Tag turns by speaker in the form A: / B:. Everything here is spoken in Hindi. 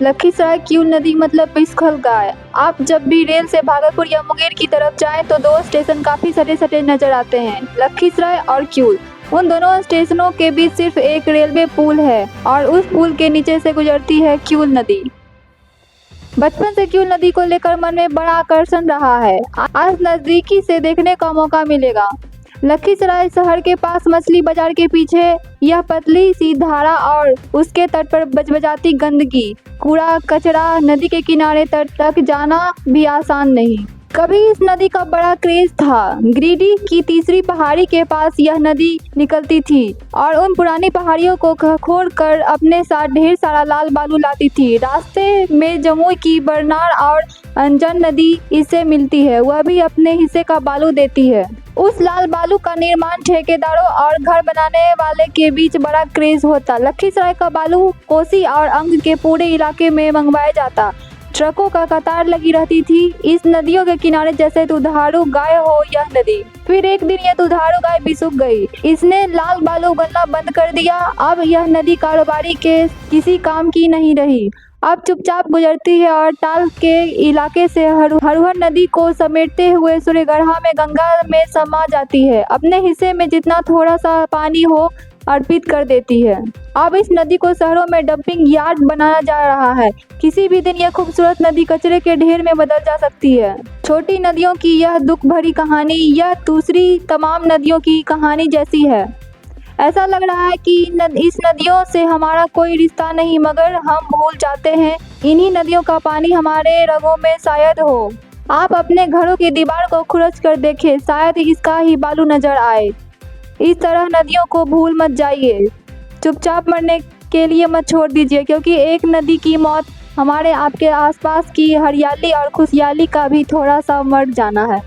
A: लखीसराय किऊल नदी मतलब बिसखल गाय। आप जब भी रेल से भागलपुर या मुंगेर की तरफ जाएं तो दो स्टेशन काफी सटे सटे नजर आते हैं, लखीसराय और किऊल। उन दोनों स्टेशनों के बीच सिर्फ एक रेलवे पुल है और उस पुल के नीचे से गुजरती है किऊल नदी। बचपन से किऊल नदी को लेकर मन में बड़ा आकर्षण रहा है। आज नजदीकी से देखने का मौका मिलेगा। लखीसराय शहर के पास मछली बाजार के पीछे यह पतली सी धारा और उसके तट पर बजबजाती गंदगी, कूड़ा कचरा, नदी के किनारे तट तक जाना भी आसान नहीं। कभी इस नदी का बड़ा क्रेज था। गिरिडीह की तीसरी पहाड़ी के पास यह नदी निकलती थी और उन पुरानी पहाड़ियों को खोद कर अपने साथ ढेर सारा लाल बालू लाती थी। रास्ते में जमुई की बरनार और अंजन नदी इससे मिलती है, वह भी अपने हिस्से का बालू देती है। उस लाल बालू का निर्माण ठेकेदारों और घर बनाने वाले के बीच बड़ा क्रेज होता। लखीसराय का बालू कोसी और अंग के पूरे इलाके में मंगवाया जाता। ट्रकों का कतार लगी रहती थी इस नदियों के किनारे, जैसे दुधारू गाय हो यह नदी। फिर एक दिन यह दुधारू गाय भी सूख गई। इसने लाल बालू गलना बंद कर दिया। अब यह नदी कारोबारी के किसी काम की नहीं रही। अब चुपचाप गुजरती है और टाल के इलाके से हरुहर नदी को समेटते हुए सूर्यगढ़ा में गंगा में समा जाती है। अपने हिस्से में जितना थोड़ा सा पानी हो अर्पित कर देती है। अब इस नदी को शहरों में डंपिंग यार्ड बनाया जा रहा है। किसी भी दिन यह खूबसूरत नदी कचरे के ढेर में बदल जा सकती है। छोटी नदियों की यह दुख भरी कहानी यह दूसरी तमाम नदियों की कहानी जैसी है। ऐसा लग रहा है कि इस नदियों से हमारा कोई रिश्ता नहीं, मगर हम भूल जाते हैं इन्हीं नदियों का पानी हमारे रगों में शायद हो। आप अपने घरों की दीवार को खुरच कर देखें, शायद इसका ही बालू नजर आए। इस तरह नदियों को भूल मत जाइए। चुपचाप मरने के लिए मत छोड़ दीजिए, क्योंकि एक नदी की मौत हमारे आपके आसपास की हरियाली और खुशहाली का भी थोड़ा सा मर जाना है।